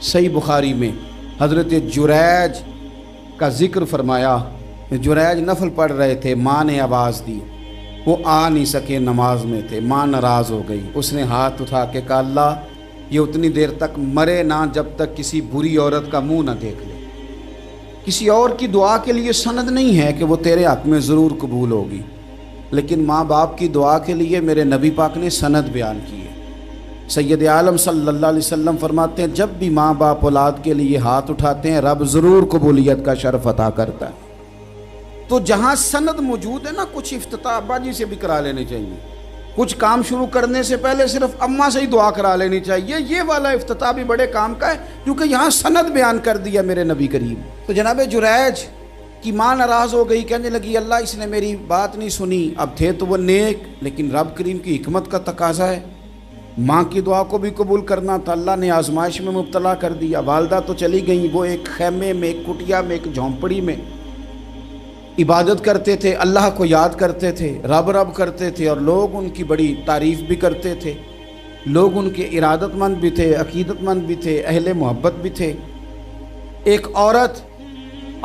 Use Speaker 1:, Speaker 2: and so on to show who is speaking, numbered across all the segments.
Speaker 1: सही बुखारी में हज़रत जुरैज का जिक्र फरमाया। जुरैज नफल पढ़ रहे थे, माँ ने आवाज़ दी, वो आ नहीं सके, नमाज में थे, माँ नाराज़ हो गई। उसने हाथ उठा के कहा, अल्लाह ये उतनी देर तक मरे ना जब तक किसी बुरी औरत का मुंह ना देख ले। किसी और की दुआ के लिए सनद नहीं है कि वो तेरे हक़ में ज़रूर कबूल होगी, लेकिन माँ बाप की दुआ के लिए मेरे नबी पाक ने सनद बयान की है। सैयद आलम सल्लल्लाहु अलैहि वसल्लम फरमाते हैं, जब भी माँ बाप औलाद के लिए हाथ उठाते हैं रब ज़रूर कबूलियत का शर्फ अता करता है। तो जहाँ सनद मौजूद है ना, कुछ इफ्तिताह अब्बा जी से भी करा लेने चाहिए। कुछ काम शुरू करने से पहले सिर्फ अम्मा से ही दुआ करा लेनी चाहिए। ये वाला इफ्तिताह भी बड़े काम का है, क्योंकि यहाँ सनद बयान कर दिया मेरे नबी करीम। तो जनाब जुरैज की माँ नाराज़ हो गई, कहने लगी, अल्लाह इसने मेरी बात नहीं सुनी। अब थे तो वो नेक, लेकिन रब करीम की हिकमत का तकाजा है, माँ की दुआ को भी कबूल करना था। अल्लाह ने आजमाइश में मुब्तला कर दिया। वालदा तो चली गई, वो एक खैमे में, एक कुटिया में, एक झोंपड़ी में इबादत करते थे, अल्लाह को याद करते थे, रब रब करते थे, और लोग उनकी बड़ी तारीफ़ भी करते थे। लोग उनके इरादतमंद भी थे, अकीदतमंद भी थे, अहले मोहब्बत भी थे। एक औरत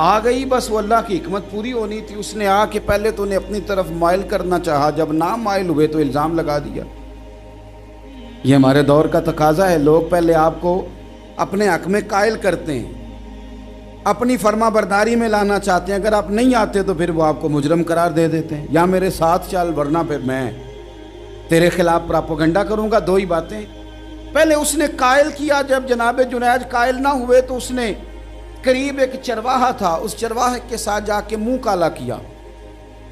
Speaker 1: आ गई, बस वो अल्लाह की हिकमत पूरी होनी थी। उसने आके पहले तो उन्हें अपनी तरफ माइल करना चाहा, जब ना माइल हुए तो इल्ज़ाम लगा दिया। ये हमारे दौर का तकाजा है, लोग पहले आपको अपने हक़ में कायल करते हैं, अपनी फर्मा बरदारी में लाना चाहते हैं। अगर आप नहीं आते तो फिर वो आपको मुजरम करार दे देते हैं, या मेरे साथ चल वरना फिर मैं तेरे खिलाफ प्रोपेगेंडा करूंगा। दो ही बातें। पहले उसने कायल किया, जब जनाब जुनैद कायल ना हुए तो उसने करीब एक चरवाहा था, उस चरवाहे के साथ जाके मुंह काला किया।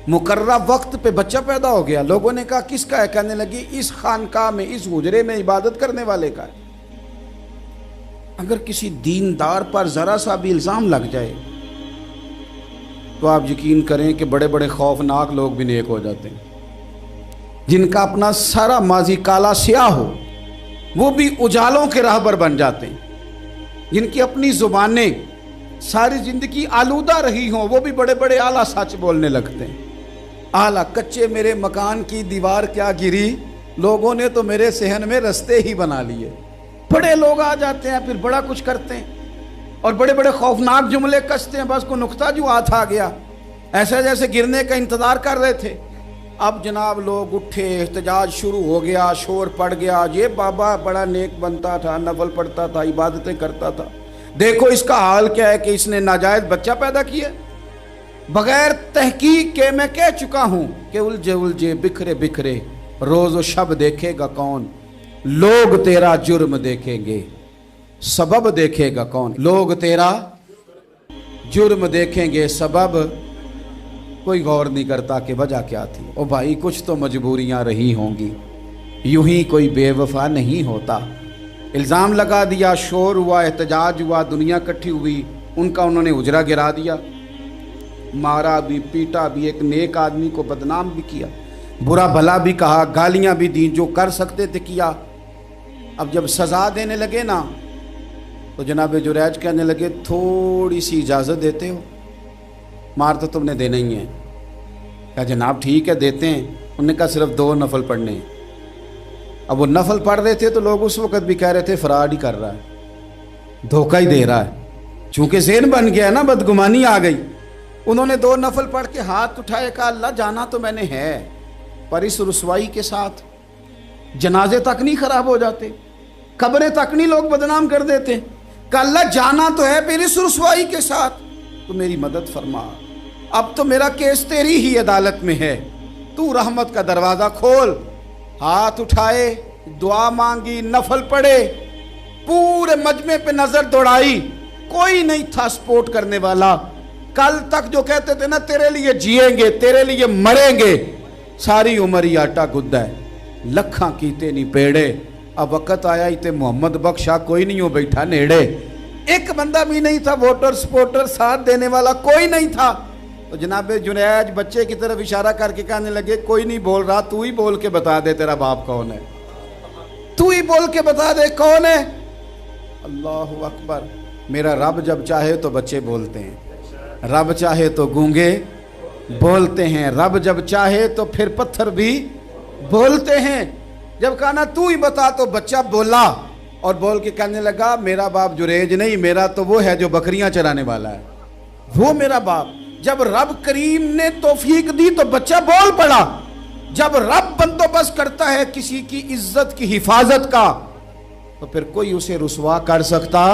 Speaker 1: मुकर्रा वक्त पे बच्चा पैदा हो गया। लोगों ने कहा किसका है? कहने लगी इस खानका में, इस हुजरे में इबादत करने वाले का है। अगर किसी दीनदार पर ज़रा सा भी इल्ज़ाम लग जाए तो आप यकीन करें कि बड़े बड़े खौफनाक लोग भी नेक हो जाते हैं। जिनका अपना सारा माजी काला स्याह हो वो भी उजालों के राहबर बन जाते हैं। जिनकी अपनी ज़ुबानें सारी ज़िंदगी आलूदा रही हों वो भी बड़े बड़े आला सच बोलने लगते हैं। आला कच्चे मेरे मकान की दीवार क्या गिरी, लोगों ने तो मेरे सहन में रस्ते ही बना लिए। बड़े लोग आ जाते हैं, फिर बड़ा कुछ करते हैं और बड़े बड़े खौफनाक जुमले कसते हैं। बस को नुक्ता जो हाथ आ गया, ऐसा जैसे गिरने का इंतज़ार कर रहे थे। अब जनाब लोग उठे, एहतजाज शुरू हो गया, शोर पड़ गया। ये बाबा बड़ा नेक बनता था, नफल पढ़ता था, इबादतें करता था, देखो इसका हाल क्या है कि इसने नाजायज़ बच्चा पैदा किया। बगैर तहकीक के मैं कह चुका हूँ कि उलझे उलझे बिखरे बिखरे रोज़ व शब देखेगा कौन, लोग तेरा जुर्म देखेंगे सबब देखेगा कौन। लोग तेरा जुर्म देखेंगे सबब, कोई गौर नहीं करता कि वजह क्या थी। ओ भाई कुछ तो मजबूरियां रही होंगी, यूं ही कोई बेवफा नहीं होता। इल्ज़ाम लगा दिया, शोर हुआ, एहतजाज हुआ, दुनिया इकट्ठी हुई, उनका उन्होंने उजरा गिरा दिया, मारा भी, पीटा भी, एक नेक आदमी को बदनाम भी किया, बुरा भला भी कहा, गालियां भी दी, जो कर सकते थे किया। अब जब सज़ा देने लगे ना तो जनाब जुरैज कहने लगे थोड़ी सी इजाज़त देते हो, मार तो तुमने देना ही है। क्या जनाब ठीक है देते हैं। उन्होंने कहा सिर्फ 2 नफल पढ़ने हैं। अब वो नफल पढ़ रहे थे तो लोग उस वक़्त भी कह रहे थे फराड ही कर रहा है, धोखा ही दे रहा है। चूँकि ज़हन बन गया ना, बदगुमानी आ गई। उन्होंने 2 नफल पढ़ के हाथ उठाए, कहा अल्लाह जाना तो मैंने है, पर इस रुसवाई के साथ जनाजे तक नहीं खराब हो जाते, कब्रें तक नहीं लोग बदनाम कर देते। कहा अल्लाह जाना तो है, फिर इस रुसवाई के साथ तो मेरी मदद फरमा। अब तो मेरा केस तेरी ही अदालत में है, तू रहमत का दरवाज़ा खोल। हाथ उठाए, दुआ मांगी, नफल पढ़े, पूरे मजमे पे नज़र दौड़ाई, कोई नहीं था सपोर्ट करने वाला। कल तक जो कहते थे ना तेरे लिए जिएंगे, तेरे लिए मरेंगे, सारी उम्र ही आटा गुद्दा है, लखा कीते नहीं पेड़े। अब वक़्त आया ही ते मोहम्मद बख्शा कोई नहीं हो बैठा नेड़े। एक बंदा भी नहीं था, वोटर सपोर्टर साथ देने वाला कोई नहीं था। तो जनाब जुनैज बच्चे की तरफ इशारा करके कहने लगे कोई नहीं बोल रहा, तू ही बोल के बता दे तेरा बाप कौन है, तू ही बोल के बता दे कौन है। अल्लाहु अकबर। मेरा रब जब चाहे तो बच्चे बोलते हैं, रब चाहे तो गूंगे बोलते हैं, रब जब चाहे तो फिर पत्थर भी बोलते हैं। जब कहा ना तू ही बता तो बच्चा बोला, और बोल के कहने लगा मेरा बाप जुरेज नहीं, मेरा तो वो है जो बकरियां चराने वाला है, वो मेरा बाप। जब रब करीम ने तौफीक दी तो बच्चा बोल पड़ा। जब रब बंदोबस्त करता है किसी की इज्जत की हिफाजत का तो फिर कोई उसे रुसवा कर सकता